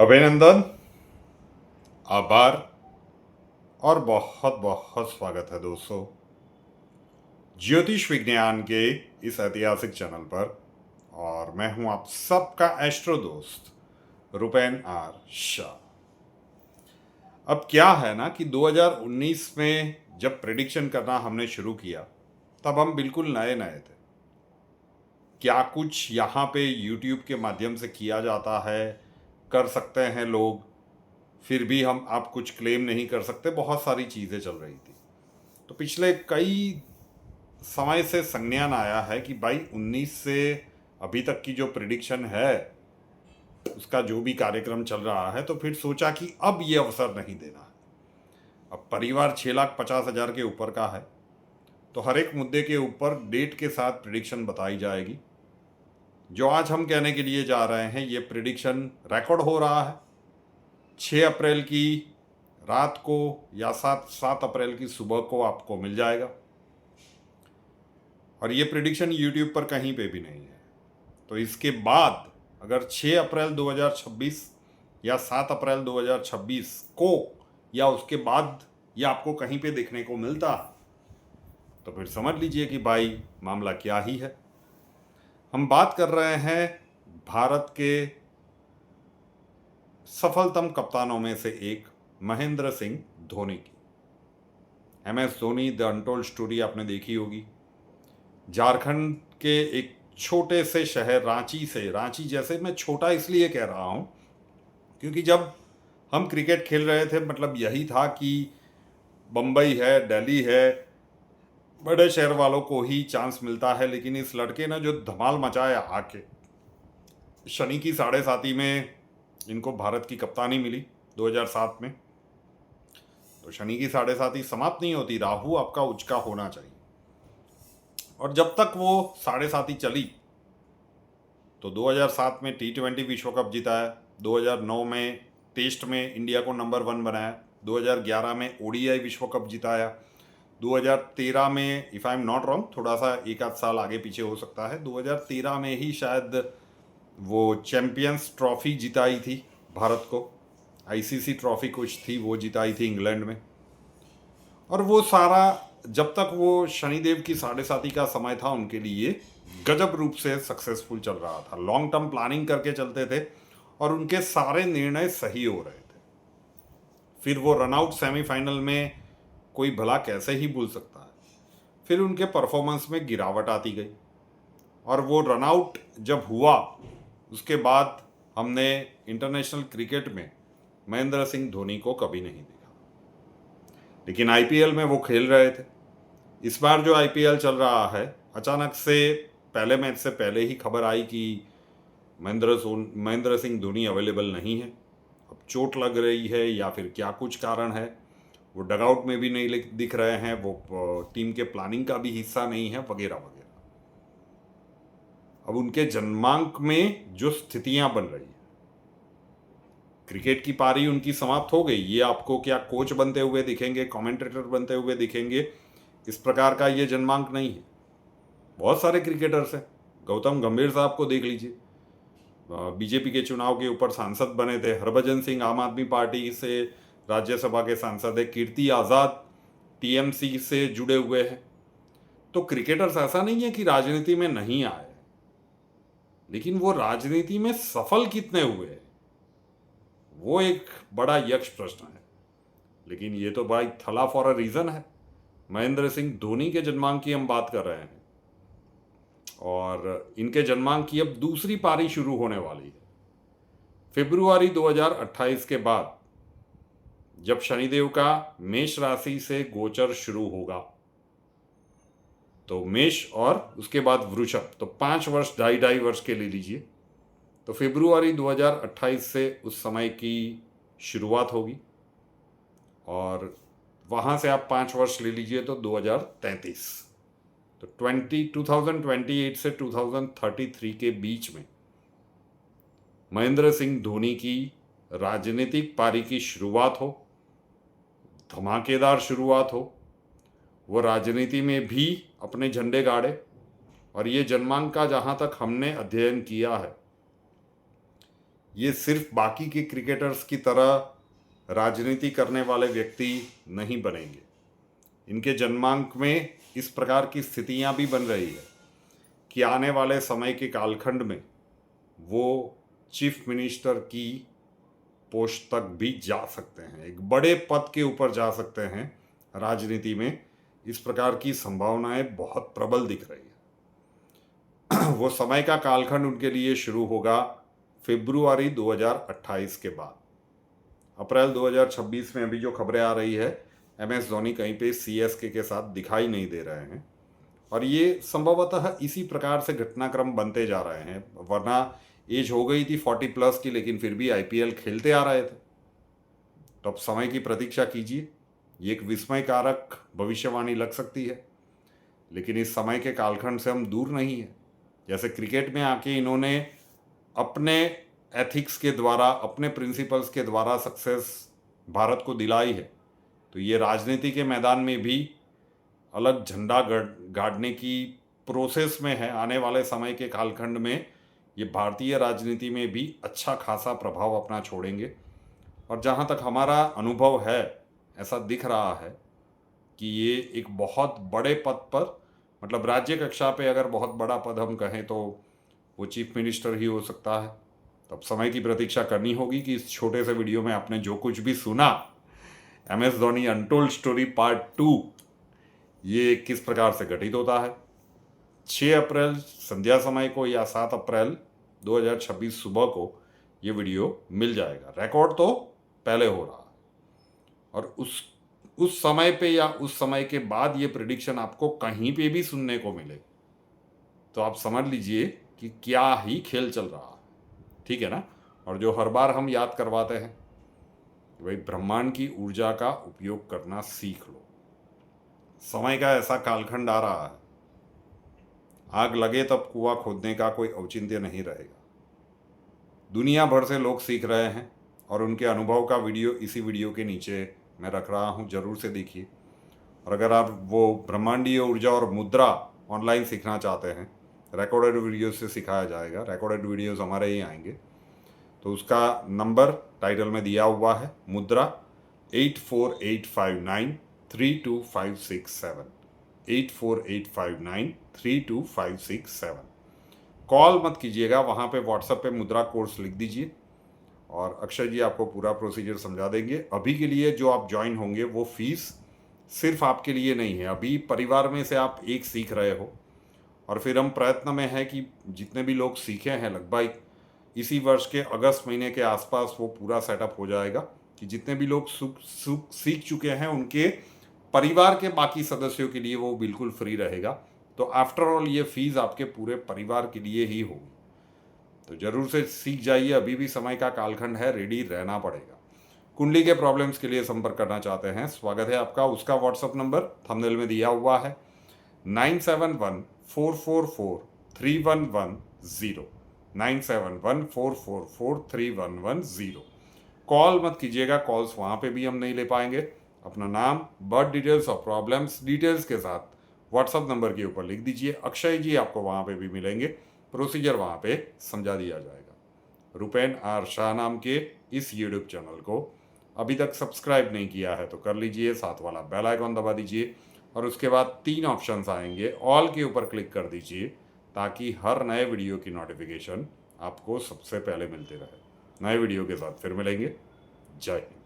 अभिनंदन, आभार और बहुत बहुत स्वागत है दोस्तों ज्योतिष विज्ञान के इस ऐतिहासिक चैनल पर। और मैं हूं आप सबका एस्ट्रो दोस्त रुपेन आर शाह। अब क्या है ना कि 2019 में जब प्रेडिक्शन करना हमने शुरू किया तब हम बिल्कुल नए नए थे। क्या कुछ यहाँ पे यूट्यूब के माध्यम से किया जाता है, कर सकते हैं लोग, फिर भी आप कुछ क्लेम नहीं कर सकते, बहुत सारी चीज़ें चल रही थी। तो पिछले कई समय से संज्ञान आया है कि भाई 19 से अभी तक की जो प्रिडिक्शन है उसका जो भी कार्यक्रम चल रहा है, तो फिर सोचा कि अब ये अवसर नहीं देना है। अब परिवार 6,50,000 के ऊपर का है, तो हर एक मुद्दे के ऊपर डेट के साथ प्रिडिक्शन बताई जाएगी। जो आज हम कहने के लिए जा रहे हैं, ये प्रिडिक्शन रिकॉर्ड हो रहा है 6 अप्रैल की रात को या 7 अप्रैल की सुबह को आपको मिल जाएगा। और ये प्रिडिक्शन यूट्यूब पर कहीं पे भी नहीं है। तो इसके बाद अगर 6 अप्रैल 2026 या 7 अप्रैल 2026 को या उसके बाद ये आपको कहीं पे देखने को मिलता तो फिर समझ लीजिए कि भाई मामला क्या ही है। हम बात कर रहे हैं भारत के सफलतम कप्तानों में से एक महेंद्र सिंह धोनी की। MS Dhoni the untold story आपने देखी होगी। झारखंड के एक छोटे से शहर रांची जैसे, मैं छोटा इसलिए कह रहा हूँ क्योंकि जब हम क्रिकेट खेल रहे थे मतलब यही था कि बम्बई है, दिल्ली है, बड़े शहर वालों को ही चांस मिलता है। लेकिन इस लड़के ने जो धमाल मचाया आके, शनि की 7.5 में इनको भारत की कप्तानी मिली 2007 में। तो शनि की 7.5 समाप्त नहीं होती, राहु आपका उचका होना चाहिए। और जब तक वो 7.5 चली तो 2007 में T20 विश्व कप जिताया, 2009 में टेस्ट में इंडिया को नंबर 1 बनाया, 2011 में ODI विश्व कप जिताया, 2013 में if I am not wrong, थोड़ा सा एक आध साल आगे पीछे हो सकता है, 2013 में ही शायद वो चैम्पियंस ट्रॉफी जिताई थी भारत को, ICC ट्रॉफी कुछ थी वो जिताई थी इंग्लैंड में। और वो सारा जब तक वो शनिदेव की 7.5 का समय था उनके लिए गजब रूप से सक्सेसफुल चल रहा था। लॉन्ग टर्म प्लानिंग करके चलते थे और उनके सारे निर्णय सही हो रहे थे। फिर वो रनआउट सेमीफाइनल में कोई भला कैसे ही भूल सकता है। फिर उनके परफॉर्मेंस में गिरावट आती गई और वो रनआउट जब हुआ उसके बाद हमने इंटरनेशनल क्रिकेट में महेंद्र सिंह धोनी को कभी नहीं देखा। लेकिन IPL में वो खेल रहे थे। इस बार जो IPL चल रहा है, अचानक से पहले मैच से पहले ही खबर आई कि महेंद्र सिंह धोनी अवेलेबल नहीं है। अब चोट लग रही है या फिर क्या कुछ कारण है, वो डगआउट में भी नहीं दिख रहे हैं, वो टीम के प्लानिंग का भी हिस्सा नहीं है, वगैरह वगैरह। अब उनके जन्मांक में जो स्थितियां बन रही है, क्रिकेट की पारी उनकी समाप्त हो गई, ये आपको क्या कोच बनते हुए दिखेंगे, कमेंटेटर बनते हुए दिखेंगे, इस प्रकार का ये जन्मांक नहीं है। बहुत सारे क्रिकेटर्स हैं, गौतम गंभीर साहब को देख लीजिए, बीजेपी के चुनाव के ऊपर सांसद बने थे। हरभजन सिंह आम आदमी पार्टी से राज्यसभा के सांसद है। कीर्ति आज़ाद TMC से जुड़े हुए हैं। तो क्रिकेटर्स ऐसा नहीं है कि राजनीति में नहीं आए, लेकिन वो राजनीति में सफल कितने हुए हैं वो एक बड़ा यक्ष प्रश्न है। लेकिन ये तो भाई थला फॉर अ रीजन है। महेंद्र सिंह धोनी के जन्मांक की हम बात कर रहे हैं और इनके जन्मांक की अब दूसरी पारी शुरू होने वाली है। फरवरी 2028 के बाद जब शनिदेव का मेष राशि से गोचर शुरू होगा, तो मेष और उसके बाद वृषभ, तो 5 वर्ष, 2.5 वर्ष के ले लीजिए। तो फरवरी 2028 से उस समय की शुरुआत होगी और वहाँ से आप 5 वर्ष ले लीजिए तो 2033। तो 2028 से 2033 के बीच में महेंद्र सिंह धोनी की राजनीतिक पारी की शुरुआत हो, धमाकेदार शुरुआत हो, वो राजनीति में भी अपने झंडे गाड़े। और ये जन्मांक का जहाँ तक हमने अध्ययन किया है, ये सिर्फ बाकी के क्रिकेटर्स की तरह राजनीति करने वाले व्यक्ति नहीं बनेंगे। इनके जन्मांक में इस प्रकार की स्थितियां भी बन रही है कि आने वाले समय के कालखंड में वो चीफ मिनिस्टर की पोस्ट तक भी जा सकते हैं, एक बड़े पद के ऊपर जा सकते हैं। राजनीति में इस प्रकार की संभावनाएं बहुत प्रबल दिख रही है। वो समय का कालखंड उनके लिए शुरू होगा फरवरी 2028 के बाद। अप्रैल 2026 में अभी जो खबरें आ रही है, MS धोनी कहीं पे CSK के साथ दिखाई नहीं दे रहे हैं और ये संभवतः इसी प्रकार से घटनाक्रम बनते जा रहे हैं। वरना एज हो गई थी 40+ की, लेकिन फिर भी IPL खेलते आ रहे थे। तो अब समय की प्रतीक्षा कीजिए। ये एक विस्मयकारक भविष्यवाणी लग सकती है, लेकिन इस समय के कालखंड से हम दूर नहीं है। जैसे क्रिकेट में आके इन्होंने अपने एथिक्स के द्वारा, अपने प्रिंसिपल्स के द्वारा सक्सेस भारत को दिलाई है, तो ये राजनीति के मैदान में भी अलग झंडा गाड़ने की प्रोसेस में है। आने वाले समय के कालखंड में ये भारतीय राजनीति में भी अच्छा खासा प्रभाव अपना छोड़ेंगे। और जहाँ तक हमारा अनुभव है, ऐसा दिख रहा है कि ये एक बहुत बड़े पद पर, मतलब राज्य कक्षा पे अगर बहुत बड़ा पद हम कहें तो वो चीफ मिनिस्टर ही हो सकता है। तब समय की प्रतीक्षा करनी होगी कि इस छोटे से वीडियो में आपने जो कुछ भी सुना, MS Dhoni untold story part 2, ये किस प्रकार से घटित होता है। 6 अप्रैल संध्या समय को या 7 अप्रैल 2026 सुबह को ये वीडियो मिल जाएगा। रिकॉर्ड तो पहले हो रहा है और उस समय पे या उस समय के बाद ये प्रिडिक्शन आपको कहीं पे भी सुनने को मिले तो आप समझ लीजिए कि क्या ही खेल चल रहा है। ठीक है ना। और जो हर बार हम याद करवाते हैं कि भाई ब्रह्मांड की ऊर्जा का उपयोग करना सीख लो। समय का ऐसा कालखंड आ रहा है, आग लगे तब कुआं खोदने का कोई औचित्य नहीं रहेगा। दुनिया भर से लोग सीख रहे हैं और उनके अनुभव का वीडियो इसी वीडियो के नीचे मैं रख रहा हूँ, जरूर से देखिए। और अगर आप वो ब्रह्मांडीय ऊर्जा और मुद्रा ऑनलाइन सीखना चाहते हैं, रिकॉर्डेड वीडियो से सिखाया जाएगा। रिकॉर्डेड वीडियोस हमारे ही आएंगे, तो उसका नंबर टाइटल में दिया हुआ है, मुद्रा 8485932567 8485932567। कॉल मत कीजिएगा, वहाँ पे व्हाट्सएप पे मुद्रा कोर्स लिख दीजिए और अक्षय जी आपको पूरा प्रोसीजर समझा देंगे। अभी के लिए जो आप ज्वाइन होंगे वो फीस सिर्फ आपके लिए नहीं है। अभी परिवार में से आप एक सीख रहे हो और फिर हम प्रयत्न में है कि जितने भी लोग सीखे हैं, लगभग इसी वर्ष के अगस्त महीने के आसपास वो पूरा सेटअप हो जाएगा कि जितने भी लोग सीख चुके हैं उनके परिवार के बाकी सदस्यों के लिए वो बिल्कुल फ्री रहेगा। तो आफ्टर ऑल ये फीस आपके पूरे परिवार के लिए ही होगी। तो जरूर से सीख जाइए, अभी भी समय का कालखंड है, रेडी रहना पड़ेगा। कुंडली के प्रॉब्लम्स के लिए संपर्क करना चाहते हैं, स्वागत है आपका। उसका व्हाट्सअप नंबर थंबनेल में दिया हुआ है, 9714443110 9714443110। कॉल मत कीजिएगा, कॉल्स वहाँ पे भी हम नहीं ले पाएंगे। अपना नाम, बर्थ डिटेल्स और प्रॉब्लम्स डिटेल्स के साथ व्हाट्सअप नंबर के ऊपर लिख दीजिए। अक्षय जी आपको वहाँ पे भी मिलेंगे, प्रोसीजर वहाँ पे समझा दिया जाएगा। रुपेन आर शाह नाम के इस यूट्यूब चैनल को अभी तक सब्सक्राइब नहीं किया है तो कर लीजिए, साथ वाला बेल आइकॉन दबा दीजिए और उसके बाद 3 ऑप्शंस आएंगे, ऑल के ऊपर क्लिक कर दीजिए ताकि हर नए वीडियो की नोटिफिकेशन आपको सबसे पहले मिलते रहे। नए वीडियो के साथ फिर मिलेंगे। जय हिंद।